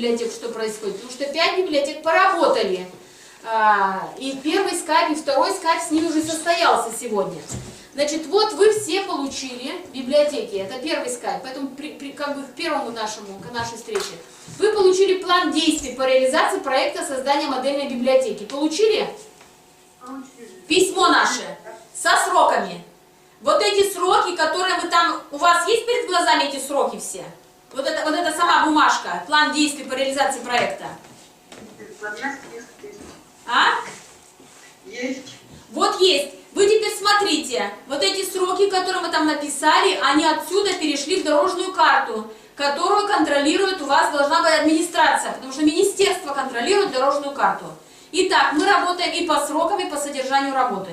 библиотек что происходит? Потому что 5 библиотек поработали. И первый скайп, и второй скайп с ними уже состоялся сегодня. Значит, вот вы все получили библиотеки, это первый скайп, поэтому как бы к первому нашей встрече. Вы получили план действий по реализации проекта создания модельной библиотеки. Получили? Письмо наше со сроками. Вот эти сроки, которые вы там, у вас есть перед глазами эти сроки все? Вот это сама бумажка, план действий по реализации проекта. А? Есть. Вот есть. Вы теперь смотрите, вот эти сроки, которые мы там написали, они отсюда перешли в дорожную карту, которую контролирует у вас должна быть администрация, потому что министерство контролирует дорожную карту. Итак, мы работаем и по срокам, и по содержанию работы.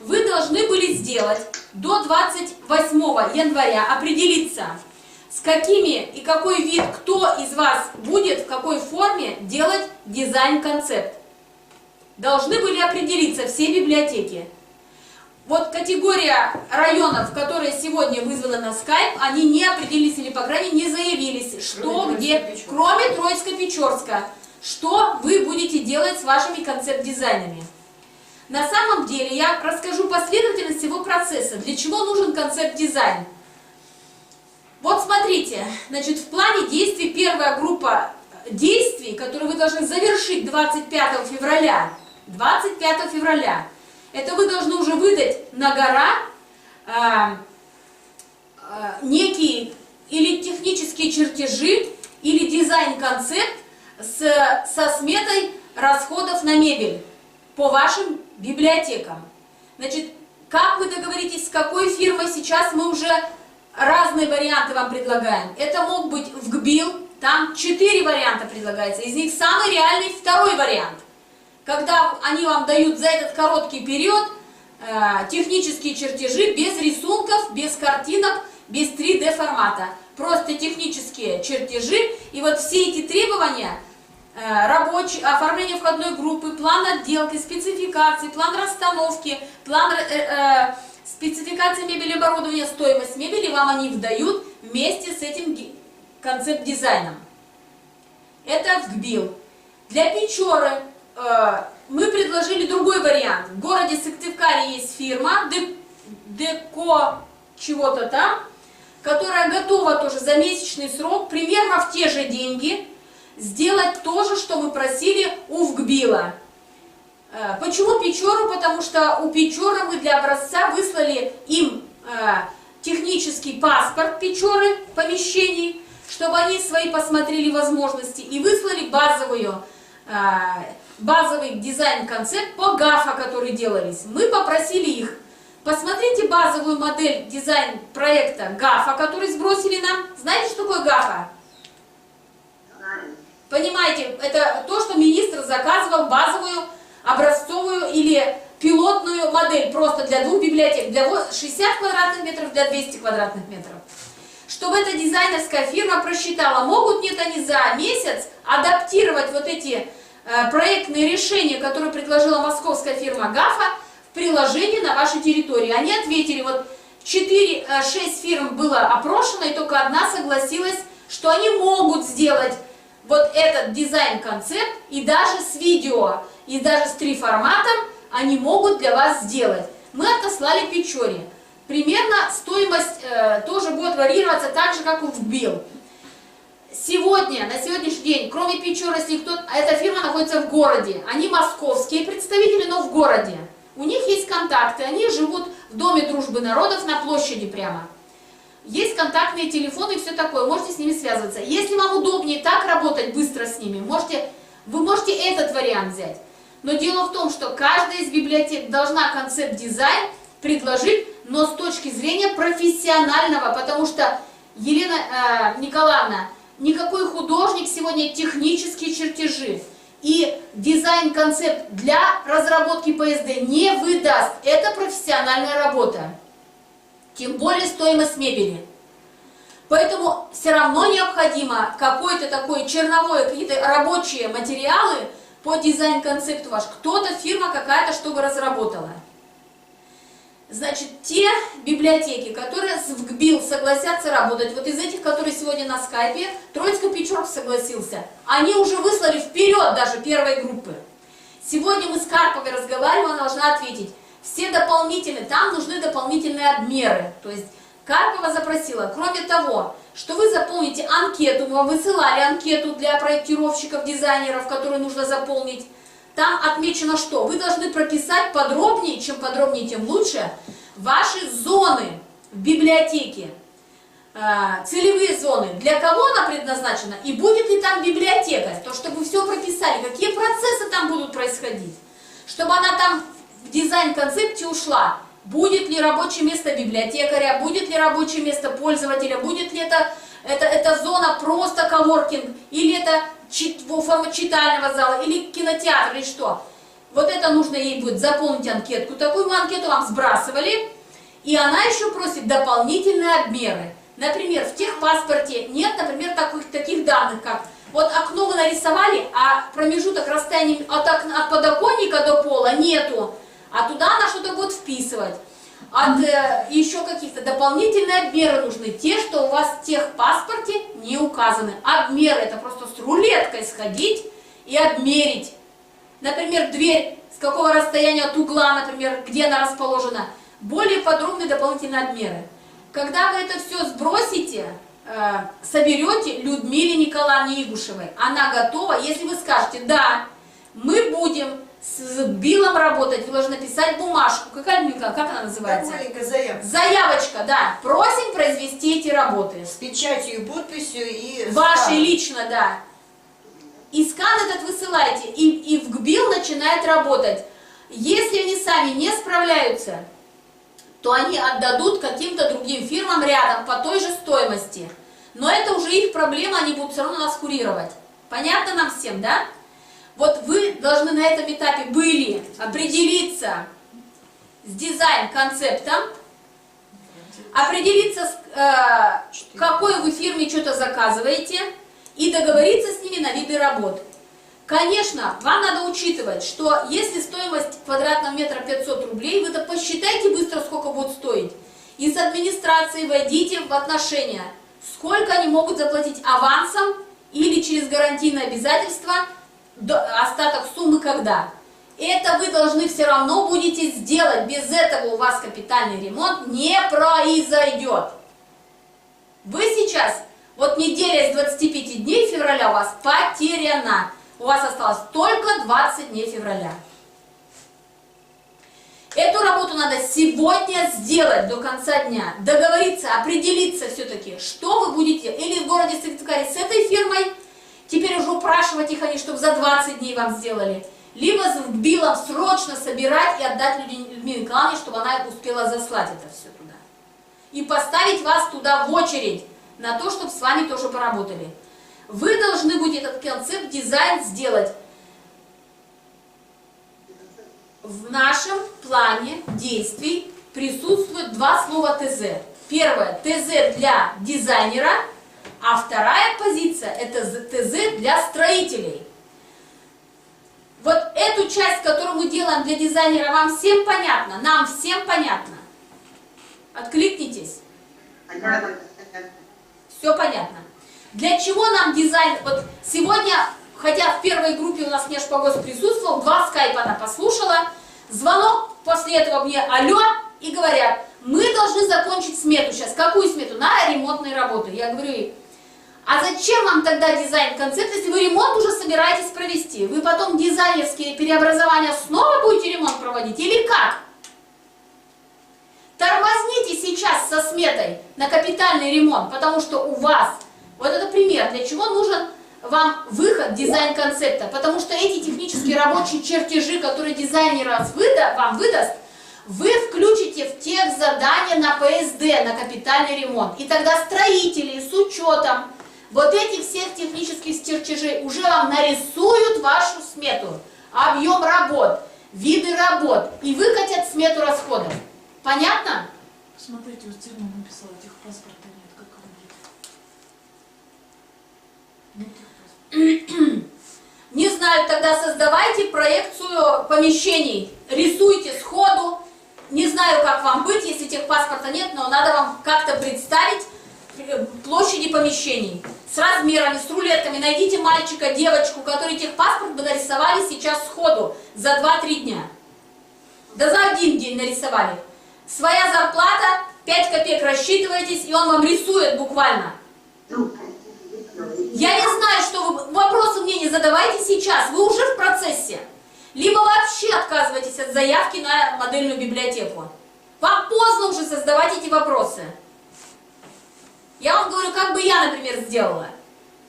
Вы должны были сделать до 28 января определиться, с какими и какой вид, кто из вас будет в какой форме делать дизайн-концепт. Должны были определиться все библиотеки. Вот категория районов, которые сегодня вызваны на скайп, они не определились или, по крайней мере, не заявились, что, где, кроме Троицко-Печорска, что вы будете делать с вашими концепт-дизайнами. На самом деле я расскажу последовательность всего процесса, для чего нужен концепт-дизайн. Вот смотрите, значит, в плане действий первая группа действий, которые вы должны завершить 25 февраля, это вы должны уже выдать на гора некие или технические чертежи, или дизайн-концепт со сметой расходов на мебель по вашим библиотекам. Значит, как вы договоритесь, с какой фирмой сейчас мы уже разные варианты вам предлагаем. Это мог быть ВГБИЛ, там 4 варианта предлагается, из них самый реальный второй вариант. Когда они вам дают за этот короткий период технические чертежи без рисунков, без картинок, без 3D формата. Просто технические чертежи. И вот все эти требования, оформление входной группы, план отделки, спецификации, план расстановки, план спецификации мебели, оборудования, стоимость мебели, вам они выдают вместе с этим концепт-дизайном. Это ВГБИЛ. Для Печоры мы предложили другой вариант. В городе Сыктывкаре есть фирма Деко чего-то там, которая готова тоже за месячный срок, примерно в те же деньги, сделать то же, что мы просили у ВГБИЛа. Почему Печору? Потому что у Печоры мы для образца выслали им технический паспорт Печоры помещений, чтобы они свои посмотрели возможности и выслали базовый дизайн-концепт по ГАФа, которые делались. Мы попросили их, посмотрите базовую модель дизайн-проекта ГАФа, который сбросили нам. Знаете, что такое ГАФа? Понимаете, это то, что министр заказывал, базовую, образцовую или пилотную модель просто для 2 библиотек, для 60 квадратных метров, для 200 квадратных метров. Чтобы эта дизайнерская фирма просчитала, могут нет они за месяц адаптировать вот эти проектные решения, которые предложила московская фирма ГАФа, в приложении на вашей территории. Они ответили, вот 6 фирм было опрошено, и только одна согласилась, что они могут сделать вот этот дизайн-концепт, и даже с видео, и даже с 3 форматом они могут для вас сделать. Мы отослали Печоре. Примерно стоимость тоже будет варьироваться так же, как и в ВГБИЛ. Сегодня, на сегодняшний день, кроме Печоры, если кто-то, эта фирма находится в городе, они московские представители, но в городе. У них есть контакты, они живут в Доме дружбы народов на площади прямо. Есть контактные телефоны и все такое, можете с ними связываться. Если вам удобнее так работать быстро с ними, вы можете этот вариант взять. Но дело в том, что каждая из библиотек должна концепт-дизайн предложить, но с точки зрения профессионального, потому что, Елена Николаевна, никакой художник сегодня технические чертежи и дизайн-концепт для разработки ПСД не выдаст. Это профессиональная работа. Тем более стоимость мебели. Поэтому все равно необходимо какое-то такое черновое, какие-то рабочие материалы по дизайн-концепту ваш. Кто-то, фирма какая-то, чтобы разработала. Значит, те библиотеки, которые с ВГБИЛ согласятся работать, вот из этих, которые сегодня на скайпе, Троицко-Печорск согласился, они уже выслали вперед даже первой группы. Сегодня мы с Карповой разговаривали, она должна ответить. Все дополнительные, там нужны дополнительные обмеры. То есть Карпова запросила, кроме того, что вы заполните анкету, мы вам высылали анкету для проектировщиков, дизайнеров, которую нужно заполнить. Там отмечено, что вы должны прописать подробнее, чем подробнее, тем лучше, ваши зоны в библиотеке, целевые зоны, для кого она предназначена и будет ли там библиотека, то чтобы все прописали, какие процессы там будут происходить, чтобы она там в дизайн-концепте ушла, будет ли рабочее место библиотекаря, будет ли рабочее место пользователя, будет ли это зона просто коворкинг, или это форма читального зала, или кинотеатр, или что. Вот это нужно ей будет заполнить анкетку. Такую мы анкету вам сбрасывали, и она еще просит дополнительные обмеры. Например, в техпаспорте нет, например, таких данных, как вот окно вы нарисовали, а промежуток расстояния от подоконника до пола нету, а туда она что-то будет вписывать. Еще каких-то дополнительные обмеры нужны, те, что у вас в техпаспорте не указаны. Обмеры — это просто с рулеткой сходить и обмерить. Например, дверь, с какого расстояния от угла, например, где она расположена. Более подробные дополнительные обмеры. Когда вы это все сбросите, соберете Людмиле Николаевне Игушевой, она готова, если вы скажете, да, мы будем с БИЛом работать, вы должны написать бумажку. Какая, Людмила, как она называется? Маленькая заявка. Заявочка, да. Просим произвести эти работы. С печатью и подписью и... Вашей лично, да. И скан этот высылаете, и в ГБИЛ начинает работать. Если они сами не справляются, то они отдадут каким-то другим фирмам рядом по той же стоимости. Но это уже их проблема, они будут все равно нас курировать. Понятно нам всем, да? Вот вы должны на этом этапе были определиться с дизайн-концептом, определиться, какой вы фирме что-то заказываете, и договориться с ними на виды работ. Конечно, вам надо учитывать, что если стоимость квадратного метра 500 рублей, вы-то посчитайте быстро, сколько будет стоить. И с администрацией войдите в отношения, сколько они могут заплатить авансом или через гарантийное обязательство, остаток суммы когда. Это вы должны все равно будете сделать, без этого у вас капитальный ремонт не произойдет. Вы сейчас, вот неделя из 25 дней февраля у вас потеряна. У вас осталось только 20 дней февраля. Эту работу надо сегодня сделать до конца дня. Договориться, определиться все-таки, что вы будете, или в городе Сыктывкаре с этой фирмой, теперь уже упрашивать их они, чтобы за 20 дней вам сделали, либо с БИЛом срочно собирать и отдать Людмиле Николаевне, чтобы она успела заслать это все туда. И поставить вас туда в очередь на то, чтобы с вами тоже поработали. Вы должны будете этот концепт, дизайн сделать. В нашем плане действий присутствует два слова ТЗ. Первое, ТЗ для дизайнера, а вторая позиция, это ТЗ для строителей. Вот эту часть, которую мы делаем для дизайнера, вам всем понятно? Нам всем понятно? Откликнитесь. Понятно. Все понятно. Для чего нам дизайн? Вот сегодня, хотя в первой группе у нас Внешпогос присутствовал, 2 скайпа она послушала, звонок после этого мне алло, и говорят, мы должны закончить смету сейчас. Какую смету? На ремонтные работы. Я говорю, а зачем вам тогда дизайн-концепт, если вы ремонт уже собираетесь провести? Вы потом дизайнерские преобразования снова будете ремонт проводить или как? Тормозните сейчас со сметой на капитальный ремонт, потому что у вас, вот это пример, для чего нужен вам выход дизайн-концепта, потому что эти технические рабочие чертежи, которые дизайнер вам выдаст, вы включите в тех задания на ПСД, на капитальный ремонт. И тогда строители с учетом вот этих всех технических чертежей уже вам нарисуют вашу смету, объем работ, виды работ и выкатят смету расходов. Понятно? Смотрите, вот Тельма написала, техпаспорта нет, как он будет? Не знаю, тогда создавайте проекцию помещений, рисуйте сходу, не знаю, как вам быть, если техпаспорта нет, но надо вам как-то представить площади помещений с размерами, с рулетками. Найдите мальчика, девочку, которые техпаспорт бы нарисовали сейчас сходу за 2-3 дня. Да за один день нарисовали. Своя зарплата, 5 копеек рассчитываетесь, и он вам рисует буквально. Я не знаю, что вы... Вопросы мне не задавайте сейчас, вы уже в процессе. Либо вообще отказываетесь от заявки на модельную библиотеку. Вам поздно уже создавать эти вопросы. Я вам говорю, как бы я, например, сделала.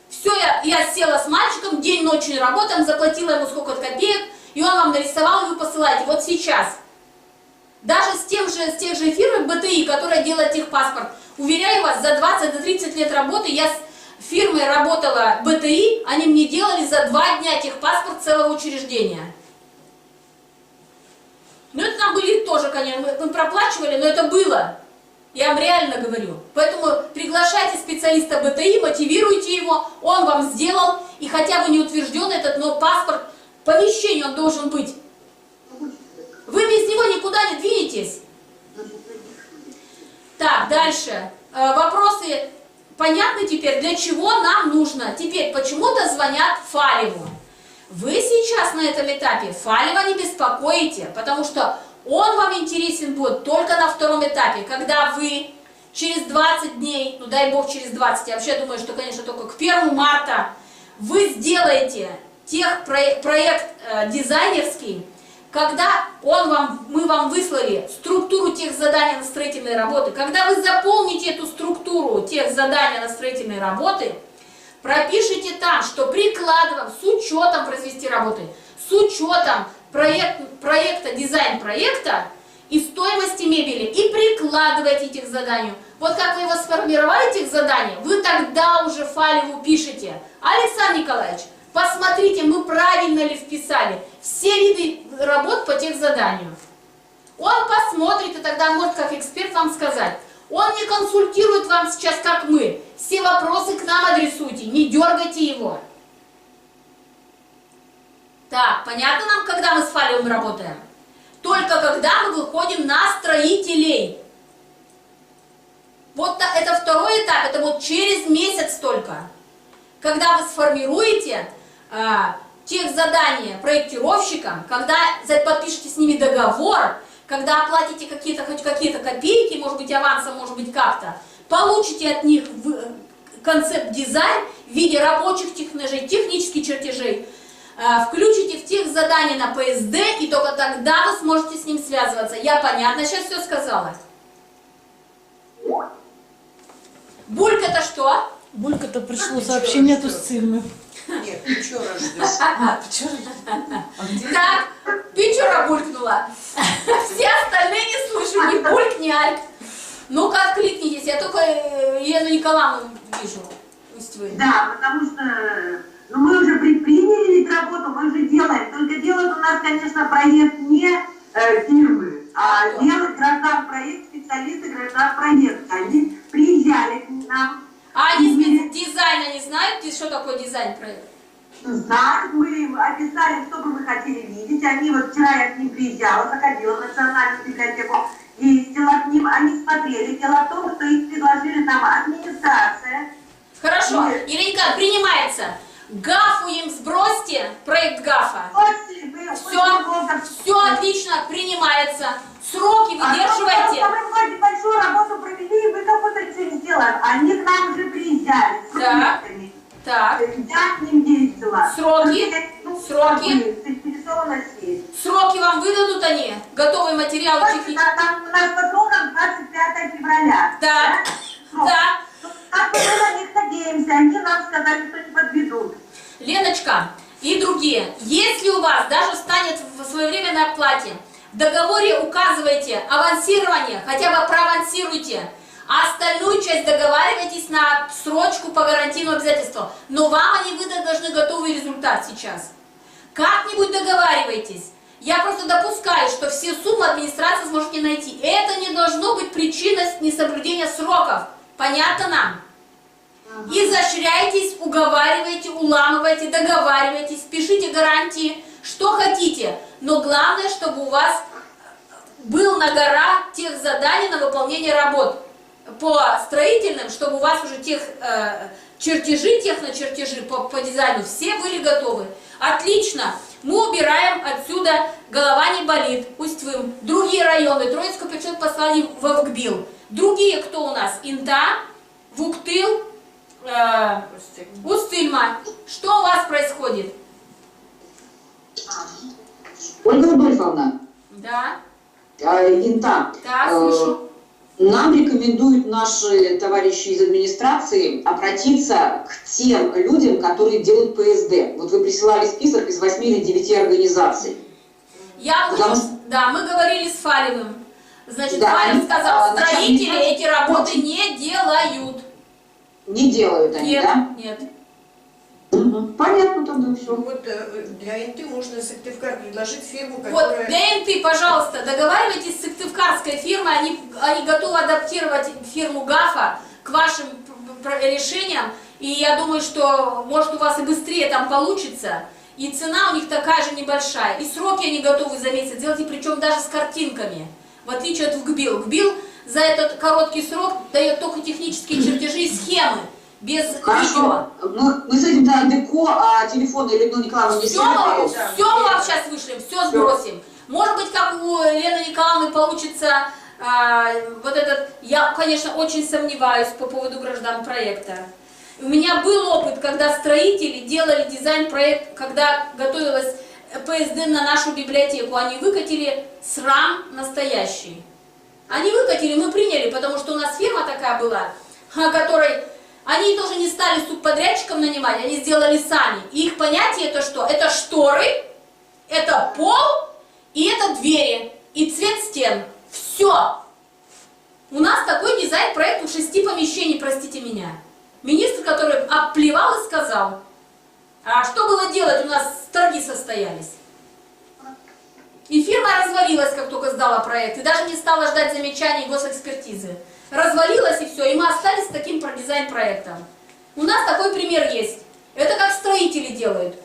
Все, я села с мальчиком, день ночью работаем, заплатила ему сколько-то копеек, и он вам нарисовал, и вы посылаете. Вот сейчас. Даже с тех же фирм БТИ, которая делает техпаспорт, уверяю вас, за 20-30 лет работы я с фирмой работала БТИ, они мне делали за 2 дня техпаспорт целого учреждения. Ну это там были тоже, конечно, мы проплачивали, но это было. Я вам реально говорю. Поэтому приглашайте специалиста БТИ, мотивируйте его, он вам сделал, и хотя бы не утвержден этот, но паспорт, помещение он должен быть. Вы без него никуда не двинетесь. Так, дальше. Вопросы понятны теперь, для чего нам нужно? Теперь почему-то звонят Фалеву. Вы сейчас на этом этапе Фалева не беспокоите, потому что он вам интересен будет только на втором этапе, когда вы через 20 дней, ну дай бог через 20, я вообще думаю, что, конечно, только к 1 марта вы сделаете проект дизайнерский, когда мы вам выслали структуру тех заданий на строительные работы, когда вы заполните эту структуру тех заданий на строительные работы, пропишите там, что прикладываем с учетом произвести работы, с учетом проекта, дизайн проекта и стоимости мебели, и прикладывайте этих заданий. Вот как вы его сформировали, этих заданий, вы тогда уже Фалеву пишете: Александр Николаевич, посмотрите, мы правильно ли вписали все виды работ по тех заданию. Он посмотрит, и тогда может как эксперт вам сказать. Он не консультирует вам сейчас, как мы. Все вопросы к нам адресуйте, не дергайте его. Так, понятно нам, когда мы с Фалевым работаем? Только когда мы выходим на строителей. Вот это второй этап, это вот через месяц только. Когда вы сформируете тех задания проектировщикам, когда подпишете с ними договор, когда оплатите хоть какие-то копейки, может быть авансом, может быть как-то, получите от них концепт-дизайн в виде рабочих чертежей, технических чертежей, включите в тех задания на ПСД, и только тогда вы сможете с ним связываться. Я понятно сейчас все сказала? Бульк это что? Булька-то пришло сообщение от Устильны. Нет, Печора ждет. Так, Печора булькнула. Все остальные не слышу, ни бульк, ни альк. Ну-ка, откликнитесь, я только Елену Николаевну вижу. Да, потому что мы уже предприняли ведь работу, мы уже делаем. Только делают у нас, конечно, проект не фирмы, а делают граждан-проект, специалисты граждан-проекта. Они приезжали к нам. А они дизайна не знают, что такое дизайн-проект? Знают, мы им описали, что бы мы хотели видеть. Они вот вчера я к ним приезжала, заходила в Национальную библиотеку, ездила к ним, они смотрели. Дело в том, что их предложили нам администрация. Хорошо, Еленька, принимается. ГАФу им сбросьте, проект ГАФа. Все отлично, принимается. Сроки выдерживайте. Мы вроде большую работу провели, вы как будто ничего не сделали. Они к нам уже приезжали с проектами. Так. Я к ним ездила. Сроки? Сроки вам выдадут они? Готовый материал технический? Там у нас по срокам 25 февраля. Да. Да. Как мы на них надеемся, они нам сказали, что не подведут. Леночка и другие, если у вас даже встанет в своевременной оплате, в договоре указывайте авансирование, хотя бы проавансируйте, а остальную часть договаривайтесь на срочку по гарантийному обязательству. Но вам они выдать должны готовый результат сейчас. Как-нибудь договаривайтесь. Я просто допускаю, что все суммы администрация сможет не найти. Это не должно быть причиной несоблюдения сроков. Понятно нам? Изощряйтесь, уговаривайте, уламывайте, договаривайтесь, пишите гарантии, что хотите. Но главное, чтобы у вас был на гора тех заданий на выполнение работ по строительным, чтобы у вас уже тех чертежи, техночертежи по дизайну все были готовы. Отлично. Мы убираем отсюда «Голова не болит», Усть-Вым, другие районы, Троицкую Печать послали в Авгбил. Другие кто у нас? Инта, Вуктыл, Устильма. Что у вас происходит? Ольга Рудольфовна, Да. Инта, Да, слышу. нам рекомендуют наши товарищи из администрации обратиться к тем людям, которые делают ПСД. Вот вы присылали список из 8 или 9 организаций. Да, мы говорили с Фалевым. Значит, Да, Фалев сказал, начальник строители эти работы не делают. Не делают они, Нет, да? нет. Понятно тогда все. Вот для Инты можно Сыктывкар предложить фирму, Вот которая... для Инты, пожалуйста, договаривайтесь с сыктывкарской фирмой, они готовы адаптировать фирму ГАФа к вашим решениям, и я думаю, что может у вас и быстрее там получится, и цена у них такая же небольшая, и сроки они готовы за месяц делать, и причем даже с картинками, в отличие от ВГБИЛ. ВГБИЛ за этот короткий срок дает только технические чертежи и схемы, без видео. Хорошо. Мы с этим-то Деко, а телефон Людмилы Николаевны не Все мы сняли. вам сейчас вышлем, все сбросим. Может быть, как у Лены Николаевны получится вот этот, я, конечно, очень сомневаюсь по поводу граждан проекта. У меня был опыт, когда строители делали дизайн-проект, когда готовилась ПСД на нашу библиотеку, они выкатили срам настоящий. Они выкатили, мы приняли, потому что у нас фирма такая была, о которой они тоже не стали субподрядчиком нанимать, они сделали сами. И их понятие это что? Это шторы, это пол и это двери, и цвет стен. Все. У нас такой дизайн-проект у 6 помещений, простите меня. Министр, который обплевал и сказал, а что было делать, у нас торги состоялись. И фирма развалилась, как только сдала проект, и даже не стала ждать замечаний госэкспертизы. Развалилась и все, и мы остались с таким дизайн-проектом. У нас такой пример есть. Это как строители делают.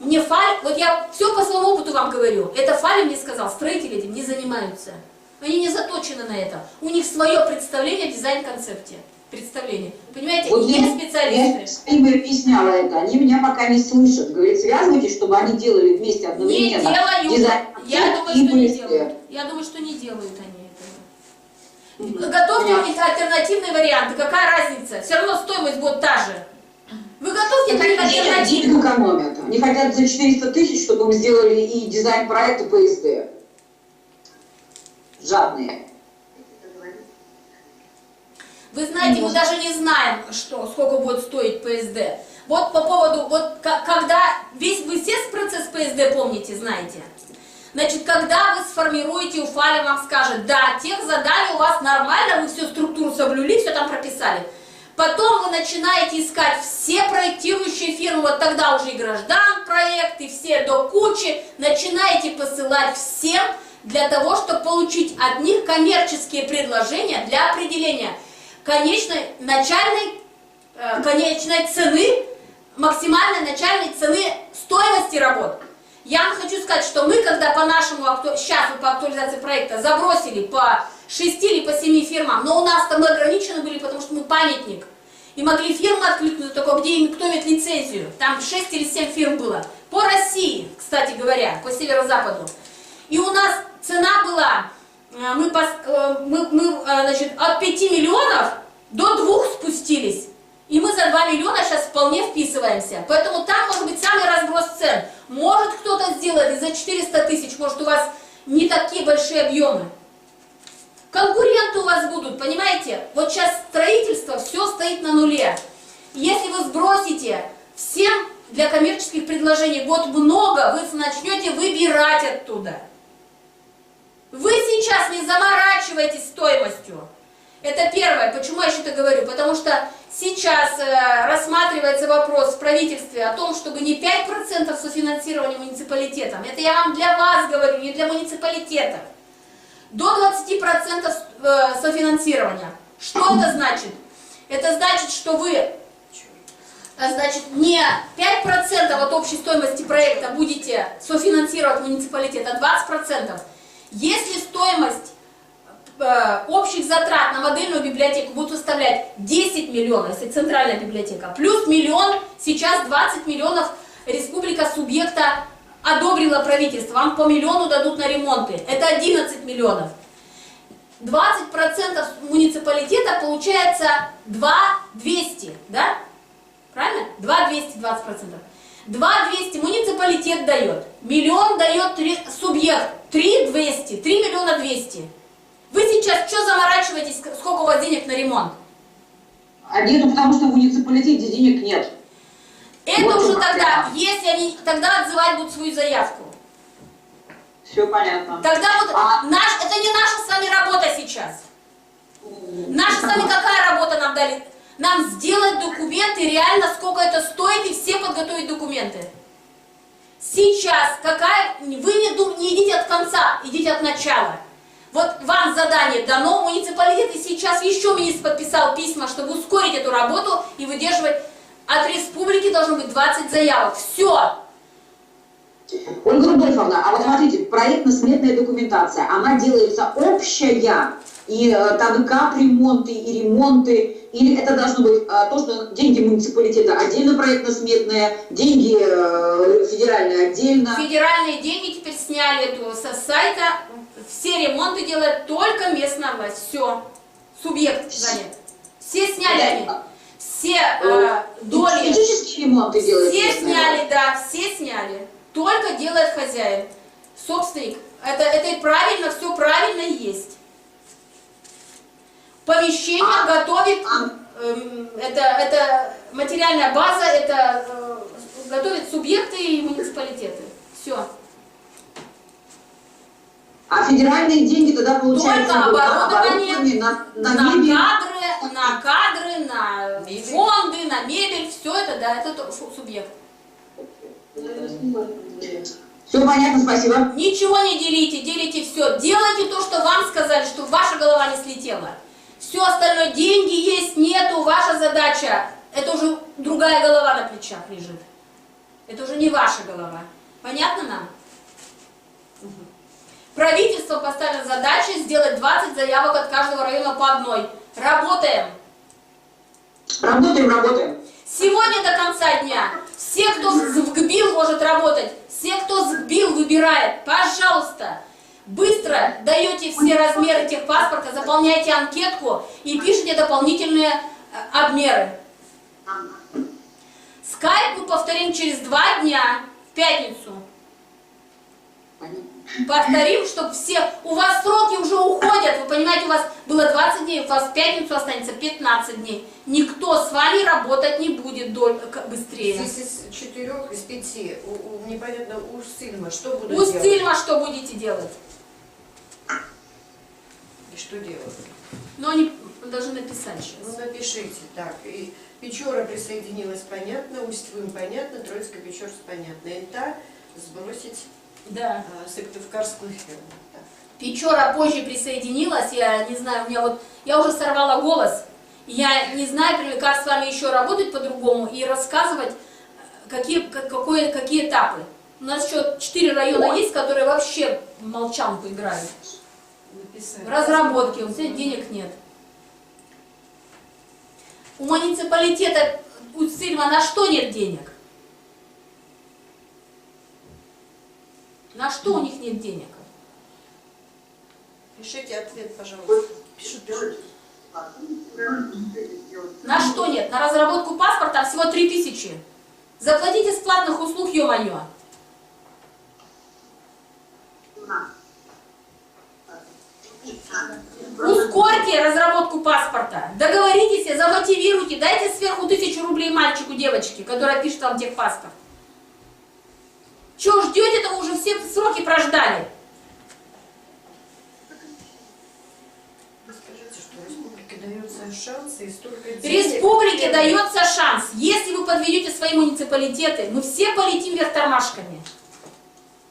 Мне вот я все по своему опыту вам говорю, это Фалев мне сказал, строители этим не занимаются. Они не заточены на это. У них свое представление о дизайн-концепте. Представление. Понимаете, Вот есть специалисты. Я им объясняла это, они меня пока не слышат. Говорит, связывайтесь, чтобы они делали вместе одновременно. Не делают. Дизайн Я думаю, и что не ПСД. делают. Я думаю, что не делают они этого. Готовьте у них альтернативные варианты. Какая разница? Все равно стоимость будет та же. Вы готовьте к ним Денег альтернативу. экономят. Они хотят за 400 тысяч, чтобы мы сделали и дизайн-проект, и ПСД. Жадные. Вы знаете, мы даже не знаем, сколько будет стоить ПСД. Вот по поводу, когда вы все процесс ПСД помните, знаете. Значит, когда вы сформируете, Уфалев вам скажет, да, тех заданий у вас нормально, вы всю структуру соблюли, все там прописали. Потом вы начинаете искать все проектирующие фирмы, вот тогда уже и граждан проект, и все до кучи, начинаете посылать всем для того, чтобы получить от них коммерческие предложения для определения конечной цены, максимальной начальной цены стоимости работ. Я вам хочу сказать, что мы, когда сейчас по актуализации проекта забросили по 6 или по 7 фирмам, но у нас-то мы ограничены были, потому что мы памятник. И могли фирмы откликнуться только, где кто имеет лицензию. Там 6 или 7 фирм было. По России, кстати говоря, по северо-западу. И у нас цена была, значит, от 5 миллионов до 2 спустились. И мы за 2 миллиона сейчас вполне вписываемся. Поэтому там может быть самый разброс цен. Может кто-то сделает и за 400 тысяч, может у вас не такие большие объемы. Конкуренты у вас будут, понимаете? Вот сейчас строительство, все стоит на нуле. Если вы сбросите всем для коммерческих предложений год много, вы начнете выбирать оттуда. Вы сейчас не заморачиваетесь стоимостью. Это первое. Почему я еще это говорю? Потому что сейчас рассматривается вопрос в правительстве о том, чтобы не 5% софинансирования муниципалитетам. Это я вам для вас говорю, не для муниципалитетов. До 20% софинансирования. Что это значит? Это значит, что вы не 5% от общей стоимости проекта будете софинансировать муниципалитет, а 20%. Если стоимость общих затрат на модельную библиотеку будет составлять 10 миллионов, если центральная библиотека, плюс миллион, сейчас 20 миллионов республика субъекта одобрила правительство, вам по миллиону дадут на ремонты, это 11 миллионов. 20% муниципалитета получается 2200, да? Правильно? 2200, 20%. 2200 муниципалитет дает, миллион дает субъект, 3200, 3 миллиона 200. Вы сейчас что заморачиваетесь, сколько у вас денег на ремонт? А нету, потому что в муниципалитете денег нет. Это вот уже проблема. тогда, если они тогда отзывать будут свою заявку. Все понятно. Тогда вот это не наша с вами работа сейчас. Наша с вами какая работа нам дали? Нам сделать документы, реально сколько это стоит, и все подготовить документы. Сейчас вы не идите от конца, идите от начала. Вот вам задание дано, муниципалитет, и сейчас еще министр подписал письма, чтобы ускорить эту работу и выдерживать. От республики должно быть 20 заявок. Все. Ольга Рудольфовна, а вот смотрите, проектно-сметная документация, она делается общая, и там и капремонты, и ремонты, или это должно быть то, что деньги муниципалитета отдельно проектно-сметные, деньги федеральные отдельно? Федеральные деньги теперь сняли эту со сайта, все ремонты делает только местная власть. Все. Субъект занят. Все сняли они. Все доли. Технические ремонты делают? Все сняли, да, все сняли. Только делает хозяин. Собственник. Это и правильно, все правильно и есть. Помещение готовит, это материальная база, это готовят субъекты и муниципалитеты. Все. А федеральные деньги тогда получается только оборудование, на кадры, на фонды, на мебель, все это, да, это субъект. Все понятно, спасибо. Ничего не делите, делите все. Делайте то, что вам сказали, чтобы ваша голова не слетела. Все остальное, деньги есть, нету, ваша задача. Это уже другая голова на плечах лежит. Это уже не ваша голова. Понятно нам? Правительство поставило задачу сделать 20 заявок от каждого района по одной. Работаем. Работаем. Сегодня до конца дня. Все, кто сгбил, может работать. Все, кто сгбил, выбирает. Пожалуйста. Быстро даете все размеры техпаспорта, заполняйте анкетку и пишите дополнительные обмеры. Скайп мы повторим через 2 дня, в пятницу. Повторим, чтобы все... У вас сроки уже уходят, вы понимаете, у вас было 20 дней, у вас в пятницу останется 15 дней. Никто с вами работать не будет быстрее. Здесь из 4, из 5, непонятно, у Сильма что будут У делать? Сильма что будете делать? И что делать? Но они должны написать сейчас. Ну, напишите, так, и Печора присоединилась, понятно, Усть-Вым, понятно, Троицко-Печорск, понятно, Инта сбросить Да. Сыктывкарскую ферму. Так. Печора позже присоединилась, я не знаю, у меня вот, я уже сорвала голос, я не знаю, как с вами еще работать по-другому и рассказывать, какие этапы. У нас еще 4 района есть, которые вообще в молчанку играют. В разработке, у всех денег нет. У муниципалитета, у Сильма на что нет денег? На что у них нет денег? Пишите ответ, пожалуйста. Пишут. На что нет? На разработку паспорта всего 3000. Заплатите с платных услуг, ё-моё. Ускорьте разработку паспорта. Договоритесь, замотивируйте, дайте сверху 1000 рублей мальчику, девочке, которая пишет вам техпаспорт. Чего ждете-то, вы уже все сроки прождали. Скажите, что республике дается шанс и столько денег. Республике дается шанс. Если вы подведете свои муниципалитеты, мы все полетим вверх тормашками.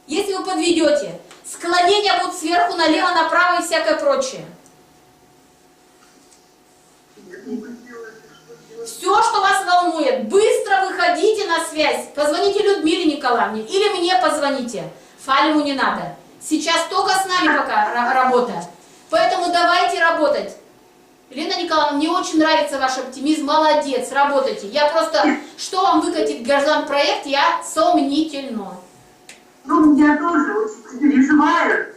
Если вы подведете, склонения будут сверху налево, направо и всякое прочее. Все, что вас волнует, быстро выходите на связь. Позвоните Людмиле Николаевне или мне позвоните. Фалеву не надо. Сейчас только с нами пока работа. Поэтому давайте работать. Елена Николаевна, мне очень нравится ваш оптимизм, молодец, работайте. Я просто, что вам выкатит граждан-проект, я сомнительно. Ну, я тоже очень переживаю.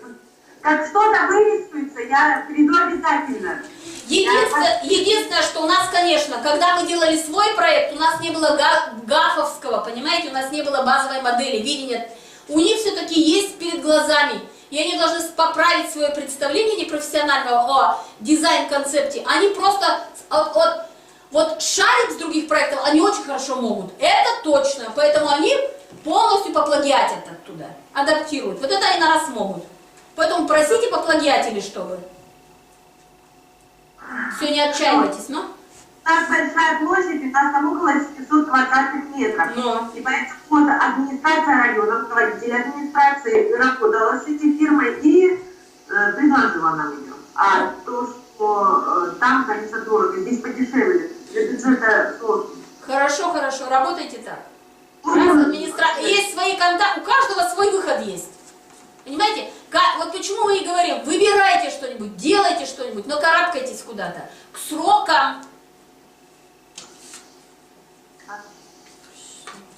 Как что-то вырисуется, я приду обязательно. Единственное, что у нас, конечно, когда мы делали свой проект, у нас не было гафовского, понимаете, у нас не было базовой модели, видения. У них все-таки есть перед глазами. И они должны поправить свое представление непрофессионального о дизайн-концепте. Они просто вот шарик с других проектов они очень хорошо могут. Это точно. Поэтому они полностью поплагиатят оттуда, адаптируют. Вот это они на нас могут. Поэтому просите поплагиатели, чтобы. Все, не отчаивайтесь, но. У нас большая площадь, у нас там около 700 квадратных метров. Но. И поэтому вот администрация района, руководитель администрации работала с этой фирмой и предложила нам ее. А то, что там, конечно, дорого, здесь подешевле, для бюджета сложно. Хорошо, хорошо, работайте так. Есть свои контакты, у каждого свой выход есть. Понимаете? Вот почему мы и говорим, выбирайте что-нибудь, делайте что-нибудь, но карабкайтесь куда-то. К срокам.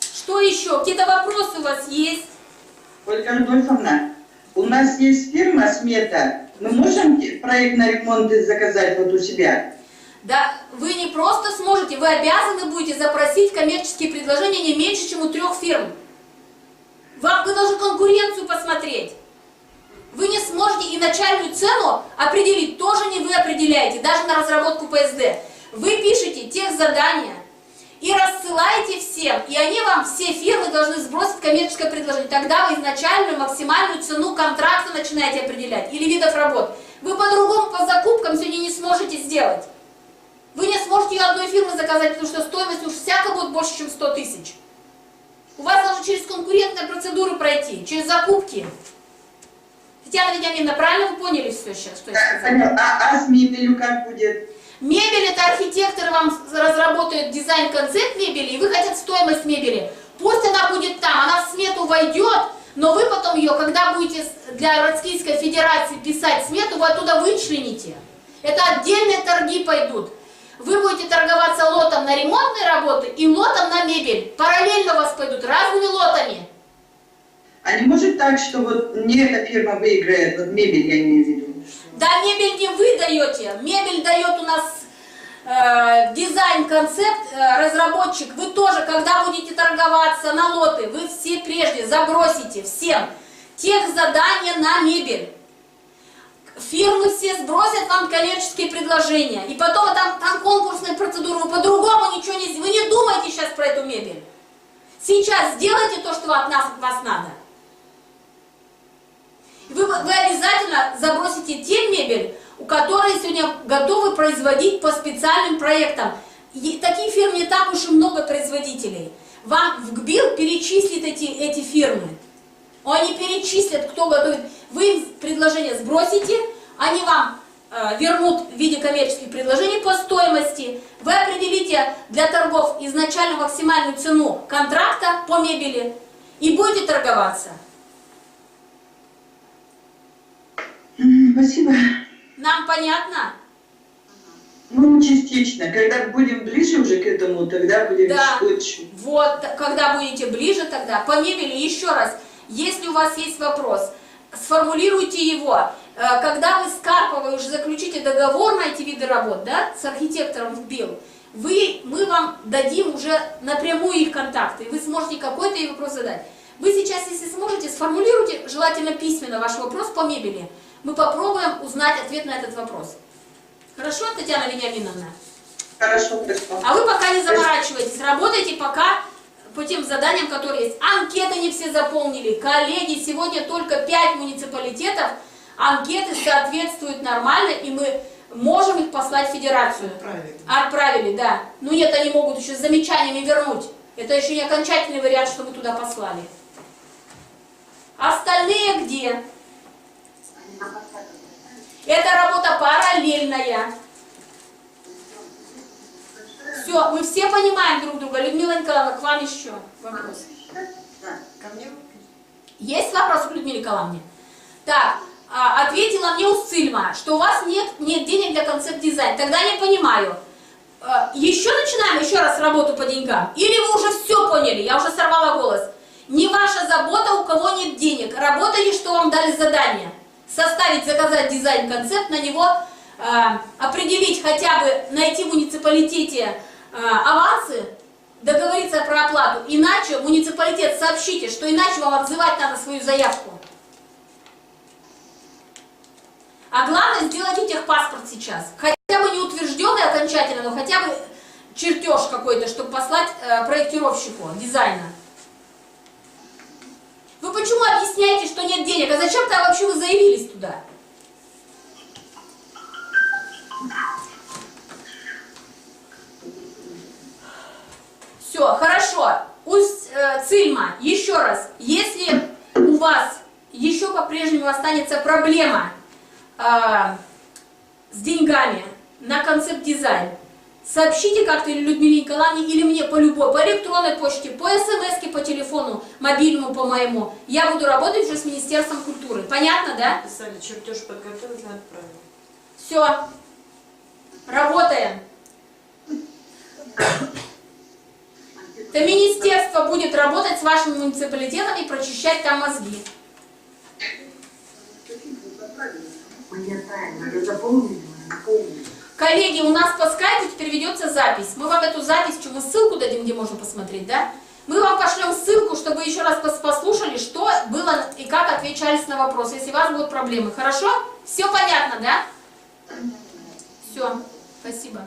Что еще? Какие-то вопросы у вас есть? Ольга Рудольфовна, у нас есть фирма «Смета». Мы можем проект на ремонт заказать вот у себя? Да, вы не просто сможете, вы обязаны будете запросить коммерческие предложения не меньше, чем у 3 фирм. Вы должны конкуренцию посмотреть. Вы не сможете и начальную цену определить, тоже не вы определяете, даже на разработку ПСД. Вы пишете техзадания и рассылаете всем, и они вам, все фирмы, должны сбросить коммерческое предложение. Тогда вы изначальную максимальную цену контракта начинаете определять, или видов работ. Вы по-другому по закупкам сегодня не сможете сделать. Вы не сможете ее одной фирмы заказать, потому что стоимость уж всяко будет больше, чем 100 тысяч. У вас должны через конкурентные процедуры пройти, через закупки. Татьяна Вениаминовна, правильно вы поняли все сейчас, что я сказала? А с мебелью как будет? Мебель — это архитектор вам разработает дизайн-концепт мебели, и вы хотите стоимость мебели. Пусть она будет там, она в смету войдет, но вы потом ее, когда будете для Российской Федерации писать смету, вы оттуда вычлените. Это отдельные торги пойдут. Вы будете торговаться лотом на ремонтные работы и лотом на мебель. Параллельно у вас пойдут разными лотами. А не может так, что вот не эта фирма выиграет, вот мебель я имею в виду? Да, мебель не вы даете. Мебель дает у нас дизайн-концепт, разработчик. Вы тоже, когда будете торговаться на лоты, вы все прежде забросите всем техзадания на мебель. Фирмы все сбросят вам коммерческие предложения. И потом там конкурсные процедуры. Вы по-другому ничего не... Вы не думайте сейчас про эту мебель. Сейчас сделайте то, что от вас надо. Вы обязательно забросите те мебель, у которых сегодня готовы производить по специальным проектам. И таких фирм не так уж и много производителей. Вам в ГБИЛ перечислят эти фирмы. Они перечислят, кто готовит. Вы им предложение сбросите, они вам вернут в виде коммерческих предложений по стоимости. Вы определите для торгов изначально максимальную цену контракта по мебели и будете торговаться. Спасибо. Нам понятно? Ну, частично. Когда будем ближе уже к этому, тогда будем лучше. Вот, когда будете ближе, тогда. По мебели еще раз, если у вас есть вопрос, сформулируйте его. Когда вы с Карповой уже заключите договор на эти виды работ, да, с архитектором в БИЛ, мы вам дадим уже напрямую их контакты, и вы сможете какой-то ей вопрос задать. Вы сейчас, если сможете, сформулируйте, желательно письменно, ваш вопрос по мебели. Мы попробуем узнать ответ на этот вопрос. Хорошо, Татьяна Вениаминовна? Хорошо, хорошо. А вы пока не заморачивайтесь, работайте пока по тем заданиям, которые есть. Анкеты не все заполнили. Коллеги, сегодня только 5 муниципалитетов, анкеты соответствуют нормально, и мы можем их послать в федерацию. Отправили, да. Но нет, они могут еще с замечаниями вернуть. Это еще не окончательный вариант, что мы туда послали. Остальные где? Это работа параллельная. Все, мы все понимаем друг друга. Людмила Николаевна, к вам еще вопрос. Ко мне? Есть вопрос к Людмиле Николаевне? Так, ответила мне Усцильма, что у вас нет денег для концепт-дизайна. Тогда я понимаю. Еще начинаем еще раз работу по деньгам? Или вы уже все поняли? Я уже сорвала голос. Не ваша забота, у кого нет денег. Работали, что вам дали задание. Составить, заказать дизайн-концепт, на него определить хотя бы, найти в муниципалитете авансы, договориться про оплату. Иначе муниципалитет сообщите, что иначе вам отзывать надо свою заявку. А главное сделать техпаспорт сейчас. Хотя бы не утвержденный окончательно, но хотя бы чертеж какой-то, чтобы послать проектировщику дизайна. Вы почему объясняете, что нет денег? А зачем-то вообще вы заявились туда? Все, хорошо. Цильма, еще раз, если у вас еще по-прежнему останется проблема с деньгами на концепт-дизайн, сообщите как-то или Людмиле Николаевне, или мне по любой, по электронной почте, по смс-ке, по телефону, мобильному по моему. Я буду работать уже с Министерством культуры. Понятно, да? Писали, чертеж подготовить и отправить. Все. Работаем. Это министерство будет работать с вашим муниципалитетом и прочищать там мозги. Коллеги, у нас по скайпу теперь ведется запись. Мы вам эту запись, мы ссылку дадим, где можно посмотреть, да? Мы вам пошлем ссылку, чтобы еще раз послушали, что было и как отвечались на вопросы, если у вас будут проблемы. Хорошо? Все понятно, да? Все. Спасибо.